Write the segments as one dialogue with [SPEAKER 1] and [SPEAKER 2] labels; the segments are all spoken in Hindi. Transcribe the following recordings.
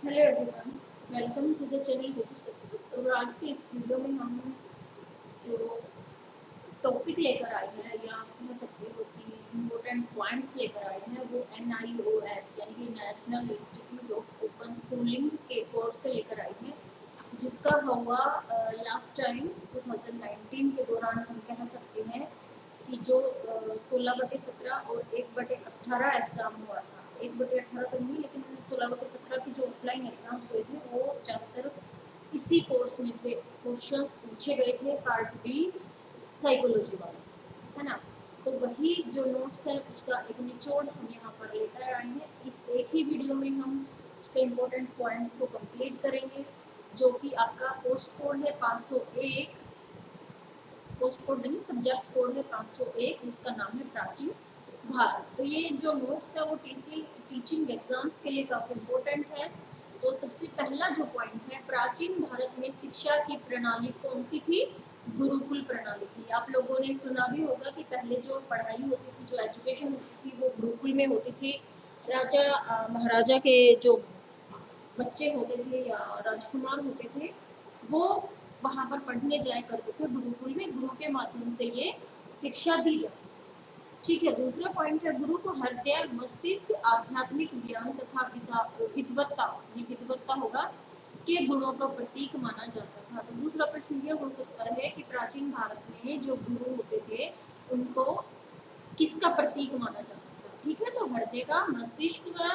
[SPEAKER 1] Hello everyone, welcome to the channel go to success. और आज के इस वीडियो में हम जो टॉपिक लेकर आए हैं या आप कह सकते हो कि इम्पोर्टेंट पॉइंट्स लेकर आए हैं वो NIOS यानी कि national institute of open schooling के कोर्स से लेकर आए हैं, जिसका हुआ लास्ट टाइम 2019 के दौरान। हम कह सकते हैं कि जो 16/17 और 1/18 एग्ज़ाम हुआ था, 1/18 तो नहीं लेकिन 16/17 की जो ऑफलाइन एग्ज़ाम्स हुए थे वो ज़्यादातर इसी कोर्स में से क्वेश्चंस पूछे गए थे, पार्ट बी साइकोलॉजी वाला, है ना। तो वही जो नोट्स है उसका एक निचोड़ हम यहाँ पर लेकर आए हैं। इस एक ही वीडियो में हम उसके इम्पोर्टेंट पॉइंट्स को कंप्लीट करेंगे, जो कि आपका पोस्ट कोड है 501, पोस्ट कोड नहीं सब्जेक्ट कोड है 501, जिसका नाम है प्राचीन भारत। तो ये जो नोट्स है वो टीचिंग एग्जाम्स के लिए काफ़ी इम्पोर्टेंट है। तो सबसे पहला जो पॉइंट है, प्राचीन भारत में शिक्षा की प्रणाली कौन सी थी? गुरुकुल प्रणाली थी। आप लोगों ने सुना भी होगा कि पहले जो पढ़ाई होती थी, जो एजुकेशन होती थी, वो गुरुकुल में होती थी। राजा महाराजा के जो बच्चे होते थे या राजकुमार होते थे, वो वहाँ पर पढ़ने जाया करते थे गुरुकुल में। गुरु के माध्यम से ये शिक्षा दी जाती थी। ठीक है। दूसरा पॉइंट है, गुरु को हृदय, मस्तिष्क, आध्यात्मिक ज्ञान तथा विद्वत्ता, ये विद्वत्ता होगा, के गुणों का प्रतीक माना जाता था। तो दूसरा प्रश्न ये हो सकता है कि प्राचीन भारत में जो गुरु होते थे उनको किसका प्रतीक माना जाता था? ठीक है, तो हृदय का, मस्तिष्क का,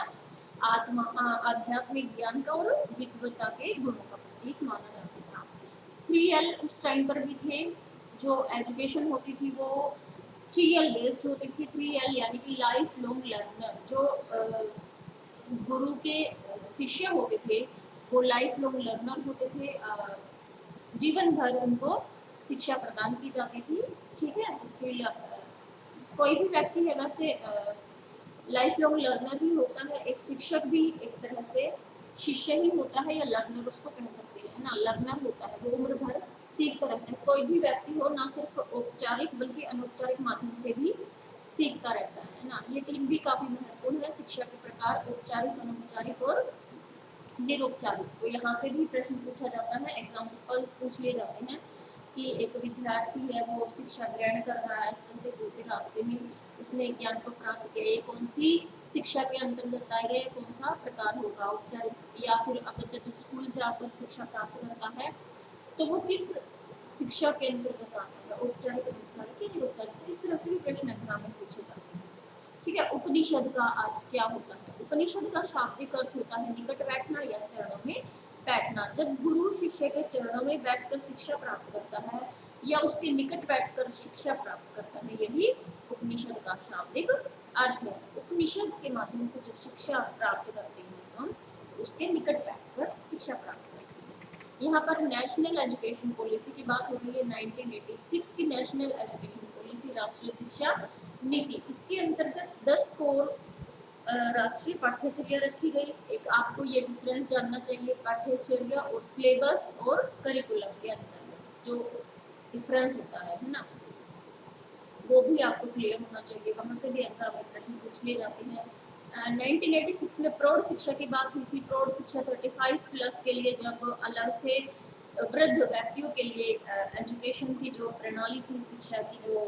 [SPEAKER 1] आध्यात्मिक ज्ञान का और विद्वत्ता के गुणों का प्रतीक माना जाता था। 3L उस टाइम पर भी थे। जो एजुकेशन होती थी वो 3L बेस्ड होती थी। 3L यानी कि लाइफ लॉन्ग लर्नर। जो गुरु के शिष्य होते थे वो लाइफ लॉन्ग लर्नर होते थे। जीवन भर उनको शिक्षा प्रदान की जाती थी। ठीक है, तो कोई भी व्यक्ति है वैसे लाइफ लॉन्ग लर्नर ही होता है। एक शिक्षक भी एक तरह से शिष्य ही होता है, या लर्नर उसको कह सकते हैं ना। लर्नर होता है वो उम्र भर सीखता रहता है। कोई भी व्यक्ति हो, ना सिर्फ औपचारिक बल्कि अनौपचारिक माध्यम से भी सीखता रहता है ना। ये तीन भी काफी महत्वपूर्ण है, शिक्षा के प्रकार औपचारिक, अनौपचारिक और निरौपचारिक। तो यहाँ से भी प्रश्न पूछा जाता है, एग्जाम्पल पूछ लिए जाते हैं कि एक विद्यार्थी है, वो शिक्षा ग्रहण कर रहा है, चलते चलते रास्ते में उसने ज्ञान को प्राप्त किया, ये कौन सी शिक्षा के अंतर्गत आए गए, कौन सा प्रकार होगा, औपचारिक या फिर बच्चा जब स्कूल जाकर शिक्षा प्राप्त करता है तो वो किस शिक्षा के अंतर्गत आता है, औपचारिक, अनौपचारिक या निरौपचारिक। तो इस तरह से भी प्रश्न एग्जाम में पूछे जाते हैं। ठीक है। उपनिषद का अर्थ क्या होता है? उपनिषद का शाब्दिक अर्थ होता है निकट बैठना या चरणों में बैठना। जब गुरु शिष्य के चरणों में बैठकर शिक्षा प्राप्त करता है या उसके निकट बैठकर शिक्षा प्राप्त करता है, यही उपनिषद का शाब्दिक अर्थ है। उपनिषद के माध्यम से जब शिक्षा प्राप्त करते हैं हम, उसके निकट बैठकर शिक्षा प्राप्त करते हैं। यहाँ पर नेशनल एजुकेशन पॉलिसी की बात हो रही है। 1986 की नेशनल एजुकेशन पॉलिसी, राष्ट्रीय शिक्षा नीति, इसके अंतर्गत 10 कोर राष्ट्रीय पाठ्यचर्या रखी गई। एक आपको ये डिफरेंस जानना चाहिए, पाठ्यचर्या और सिलेबस और करिकुलम के अंतर्गत जो डिफरेंस होता है ना, वो भी आपको क्लियर होना चाहिए। वहाँ से भी एग्जाम में प्रश्न पूछ लिए जाते हैं। 1986 में प्रौढ़ शिक्षा की बात हुई थी। प्रौढ़ शिक्षा 35+ के लिए जब अलग से वृद्ध व्यक्तियों के लिए एजुकेशन की जो प्रणाली थी, शिक्षा की जो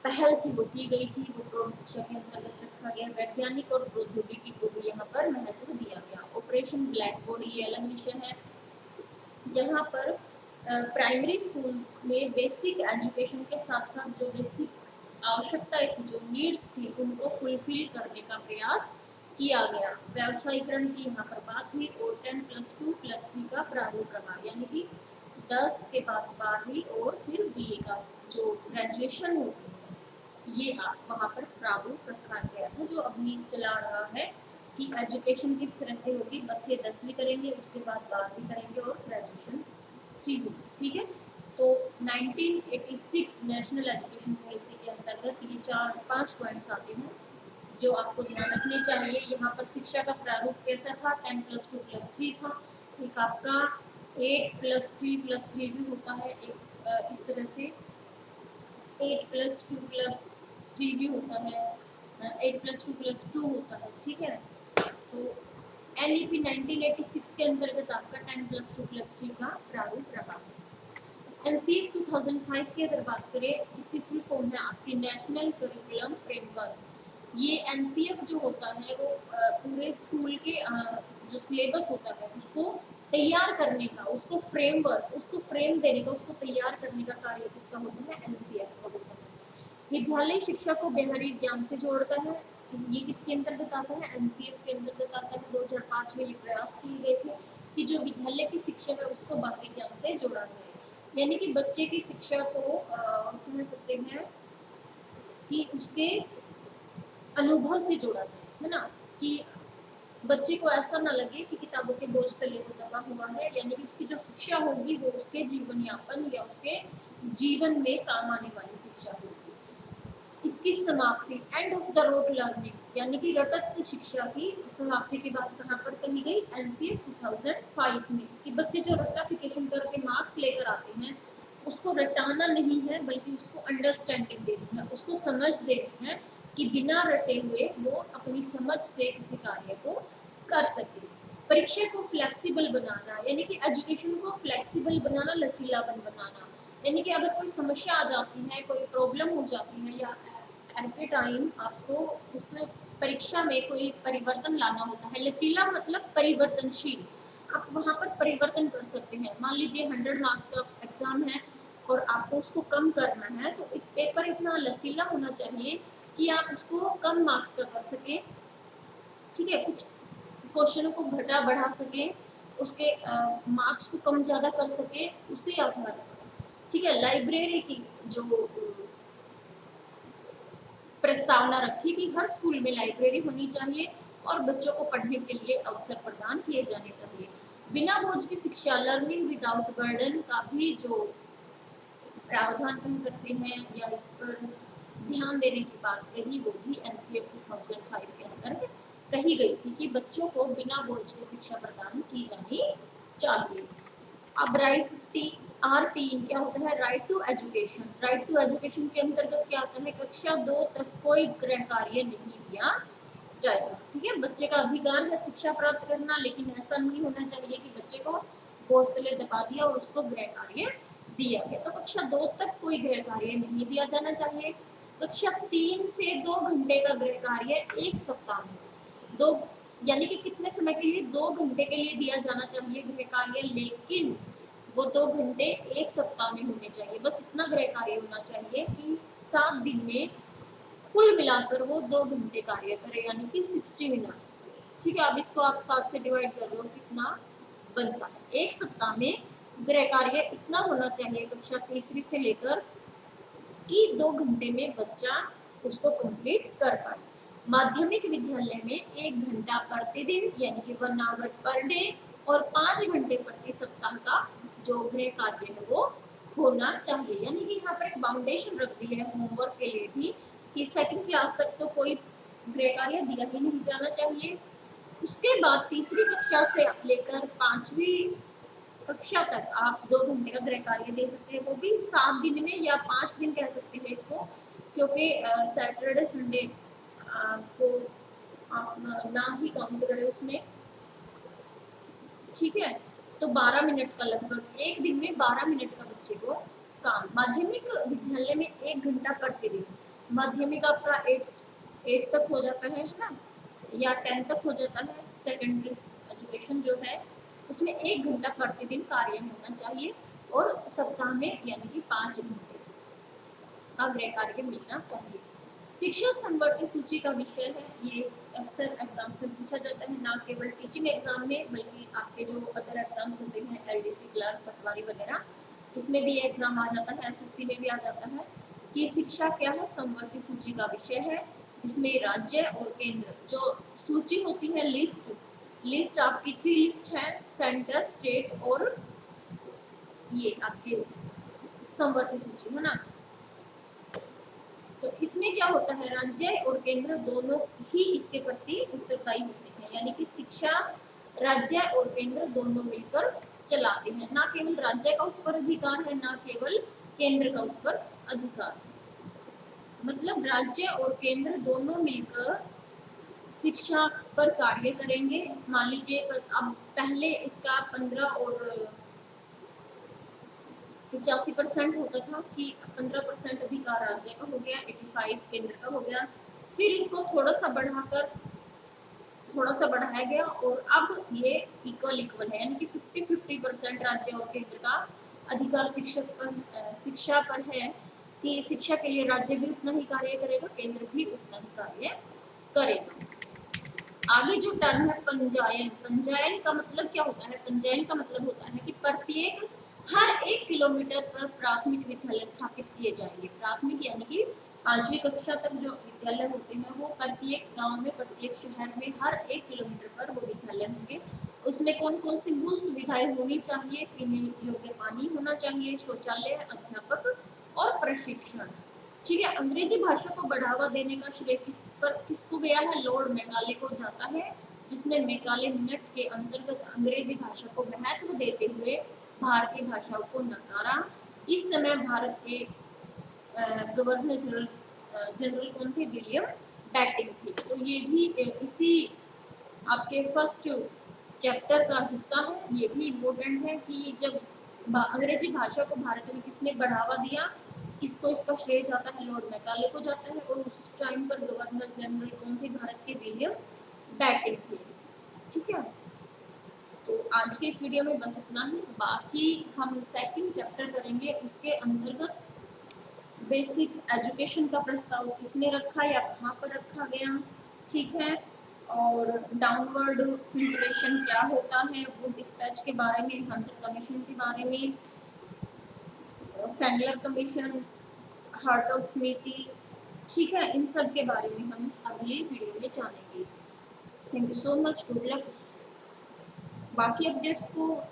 [SPEAKER 1] पहल थी वो की गई थी, वो प्रौढ़ शिक्षा के अंतर्गत रखा गया। वैज्ञानिक और प्रौद्योगिकी को भी यहाँ पर महत्व दिया गया। ऑपरेशन ब्लैक बोर्ड ये अलग विषय है, जहाँ पर प्राइमरी स्कूल्स में बेसिक एजुकेशन के साथ साथ जो बेसिक आवश्यकताएं थी, जो नीड्स थी, उनको फुलफिल करने का प्रयास किया गया। व्यावसायीकरण की यहाँ पर बात हुई और 10+2+3 का प्रारूप रहा, यानी कि 10 के बाद 12वीं और फिर BA का जो ग्रेजुएशन होती है, ये वहाँ पर प्रारूप रखा गया था, जो अभी चला रहा है कि एजुकेशन किस तरह से होगी। बच्चे 10वीं करेंगे, उसके बाद 12वीं करेंगे और ग्रेजुएशन 3 होगी। ठीक है। तो 1986 नेशनल एजुकेशन पॉलिसी के अंतर्गत ये 4-5 पॉइंट्स आते हैं जो आपको ध्यान रखने चाहिए। यहाँ पर शिक्षा का प्रारूप कैसा था? 10+2+3 था। एक आपका 8+3+3 भी होता है, एक इस तरह से 8+2+3 भी होता है, 8+2+2 होता है। ठीक है। तो LEP 1986 के अंतर्गत आपका 10+2+3 का प्रारूप रहा। NCF 2005 की अगर बात करें, इसकी फुल फॉर्म है आपकी नेशनल करिकुलम फ्रेमवर्क। ये NCF जो होता है वो पूरे स्कूल के जो सिलेबस होता है उसको तैयार करने का, उसको फ्रेमवर्क, उसको फ्रेम देने का, उसको तैयार करने का कार्य किसका होता है? NCF का होता है। विद्यालय शिक्षा को व्यावहारिक ज्ञान से जोड़ता है। ये किसके अंतर्गत आता है? NCF के अंतर्गत आता है। 2005 में ये प्रयास किए गए थे कि जो विद्यालय की शिक्षा है उसको बाहरी ज्ञान से जोड़ा जाए, यानी कि बच्चे की शिक्षा को कह सकते हैं कि उसके अनुभव से जोड़ा जाए, है ना, कि बच्चे को ऐसा ना लगे कि किताबों के बोझ तले वो दबा हुआ है, यानी कि उसकी जो शिक्षा होगी वो उसके जीवन यापन या उसके जीवन में काम आने वाली शिक्षा होगी। इसकी समाप्ति, end of the road learning, यानी कि रटत शिक्षा की समाप्ति की बात कहाँ पर कही गई? NCF 2005 में, कि बच्चे जो रट्टाफिकेशन करके मार्क्स लेकर आते हैं उसको रटाना नहीं है बल्कि उसको अंडरस्टैंडिंग देनी है, उसको समझ देनी है कि बिना रटे हुए वो अपनी समझ से किसी कार्य को कर सके। परीक्षा को फ्लेक्सिबल बनाना, यानी कि एजुकेशन को फ्लेक्सिबल बनाना, लचीलापन बनाना, यानी कि अगर कोई समस्या आ जाती है, कोई प्रॉब्लम हो जाती है, या एट ए टाइम आपको उस परीक्षा में कोई परिवर्तन लाना होता है। लचीला मतलब परिवर्तनशील, आप वहाँ पर परिवर्तन कर सकते हैं। मान लीजिए 100 मार्क्स का एग्जाम है और आपको उसको कम करना है, तो पेपर इतना लचीला होना चाहिए कि आप उसको कम मार्क्स का कर सके, ठीक है, कुछ क्वेश्चनों को घटा बढ़ा सके, उसके मार्क्स को कम ज़्यादा कर सके, उसी आधार पर, ठीक है। लाइब्रेरी की जो प्रस्तावना रखी कि हर स्कूल में लाइब्रेरी होनी चाहिए और बच्चों को पढ़ने के लिए अवसर प्रदान किए जाने चाहिए। बिना बोझ की शिक्षा, लर्निंग विदाउट बर्डन का भी जो प्रावधान कह सकते हैं या इस पर ध्यान देने की बात कही, वो भी NCF 2005 के अंदर कही गई थी कि बच्चों को बिना बोझ की शिक्षा प्रदान की जानी चाहिए। अब RT क्या होता है? Right to education. Right to education के अंतर्गत क्या आता है? कक्षा 2 तक कोई गृह कार्य नहीं दिया जाएगा, ठीक है। बच्चे का अधिकार है शिक्षा प्राप्त करना, लेकिन ऐसा नहीं होना चाहिए कि बच्चे को बोझ तले दबा दिया और उसको गृह कार्य दिया गया। तो कक्षा 2 तक कोई गृह कार्य नहीं दिया जाना चाहिए। कक्षा 3 से 2 घंटे का गृह कार्य एक सप्ताह में, दो, यानी कि कितने समय के लिए? 2 घंटे के लिए दिया जाना चाहिए गृह कार्य, लेकिन वो 2 घंटे एक सप्ताह में होने चाहिए। बस इतना गृह कार्य होना चाहिए कि 7 दिन में कुल मिलाकर वो 2 घंटे कार्य करे, यानी कि 60 मिनट्स, ठीक है। अब इसको आप 7 से डिवाइड कर लो, कितना बनता है? एक सप्ताह में गृह कार्य इतना होना चाहिए कक्षा तीसरी से लेकर कि 2 घंटे में बच्चा उसको कंप्लीट कर पाए। माध्यमिक विद्यालय में 1 घंटा प्रतिदिन, यानी कि 1 आवर पर डे, और 5 घंटे प्रति सप्ताह का जो गृह कार्य है वो होना चाहिए। यानी कि यहाँ पर एक बाउंडेशन रख दी है होमवर्क के लिए भी कि 2nd क्लास तक तो कोई गृह कार्य दिया ही नहीं जाना चाहिए। उसके बाद तीसरी कक्षा से लेकर 5वीं कक्षा तक आप 2 घंटे का गृह कार्य दे सकते हैं, वो भी 7 दिन में या 5 दिन कह सकते हैं इसको, क्योंकि सैटरडे संडे को आप ना ही काउंट करें उसमें, ठीक है। तो 12 मिनट का, लगभग एक दिन में 12 मिनट का बच्चे को काम। माध्यमिक विद्यालय में 1 घंटा प्रतिदिन। माध्यमिक आपका 8 तक हो जाता है ना, या 10 तक हो जाता है। सेकेंडरी एजुकेशन जो है उसमें 1 घंटा प्रतिदिन कार्य होना चाहिए, और सप्ताह में यानी कि 5 घंटे का गृह कार्य मिलना चाहिए। शिक्षा संवर्ती सूची का विषय है, ये अक्सर एग्जाम से पूछा जाता है, ना केवल टीचिंग एग्जाम में बल्कि आपके जो अदर एग्जाम्स होते हैं LDC क्लर्क, पटवारी वगैरह, इसमें भी एग्जाम आ जाता है, SSC में भी आ जाता है कि शिक्षा क्या है? संवर्ती सूची का विषय है, जिसमें राज्य और केंद्र जो सूची होती है, लिस्ट आपकी 3 लिस्ट है, सेंटर, स्टेट और ये आपके संवर्ती सूची, है ना। तो इसमें क्या होता है? राज्य और केंद्र दोनों ही इसके प्रति उत्तरदायी होते हैं, यानी कि शिक्षा राज्य और केंद्र दोनों मिलकर चलाते हैं। ना केवल राज्य का उस पर अधिकार है, ना केवल केंद्र का उस पर अधिकार है। मतलब राज्य और केंद्र दोनों मिलकर शिक्षा पर कार्य करेंगे। मान लीजिए अब पहले इसका 15 और 85% होता था कि 15% अधिकार राज्य का हो गया, 85 केंद्र का हो गया। फिर इसको थोड़ा सा बढ़ाया गया और अब ये इक्वल है, यानी कि 50-50% राज्य और केंद्र का अधिकार शिक्षा पर है कि शिक्षा के लिए राज्य भी उतना ही कार्य करेगा, केंद्र भी उतना ही कार्य करेगा। आगे जो टर्म है पंचायन, पंचायन का मतलब क्या होता है? पंचायन का मतलब होता है कि प्रत्येक हर 1 किलोमीटर पर प्राथमिक विद्यालय स्थापित किए जाएंगे। प्राथमिक यानी कि 5वीं कक्षा तक जो विद्यालय होते हैं वो प्रत्येक गांव में, प्रत्येक शहर में हर 1 किलोमीटर पर वो विद्यालय होंगे। उसमें कौन कौन सी मूल सुविधाएं होनी चाहिए? पीने योग्य पानी होना चाहिए, शौचालय, अध्यापक और प्रशिक्षण। ठीक है। अंग्रेजी भाषा को बढ़ावा देने का श्रेय किसको गया है? लॉर्ड मैकाले को जाता है, जिसने मैकाले मिनट के अंतर्गत अंग्रेजी भाषा को महत्व देते हुए भारतीय भाषाओं को नकारा। इस समय भारत के गवर्नर जनरल कौन थे? विलियम बैटिंग थे। तो ये भी इसी आपके फर्स्ट चैप्टर का हिस्सा है। ये भी इम्पोर्टेंट है कि जब अंग्रेजी भाषा को भारत में किसने बढ़ावा दिया, किसको इसका श्रेय जाता है? लॉर्ड मैकाले को जाता है। और उस टाइम पर गवर्नर जनरल कौन थे भारत के? विलियम बैटिंग थे। ठीक है। तो आज के इस वीडियो में बस इतना ही। बाकी हम सेकंड चैप्टर करेंगे, उसके अंतर्गत बेसिक एजुकेशन का प्रस्ताव किसने रखा या कहाँ पर रखा गया। ठीक है। और डाउनवर्ड फिल्ट्रेशन क्या होता है, वो डिस्पैच के बारे में, हंटर कमीशन के बारे में, सैंडलर कमीशन, हार्टॉग समिति, ठीक है, इन सब के बारे में हम अगली वीडियो में जानेंगे। Thank you so much, good luck. बाकी अपडेट्स को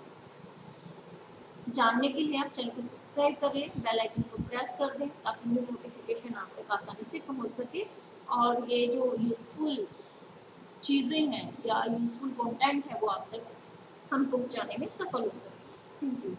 [SPEAKER 1] जानने के लिए आप चैनल को सब्सक्राइब कर लें, बेल आइकन को प्रेस कर दें ताकि न्यू नोटिफिकेशन आप तक आसानी से पहुंच सके और ये जो यूजफुल चीज़ें हैं या यूजफुल कंटेंट है वो आप तक हम पहुंचाने में सफल हो सके। Thank you.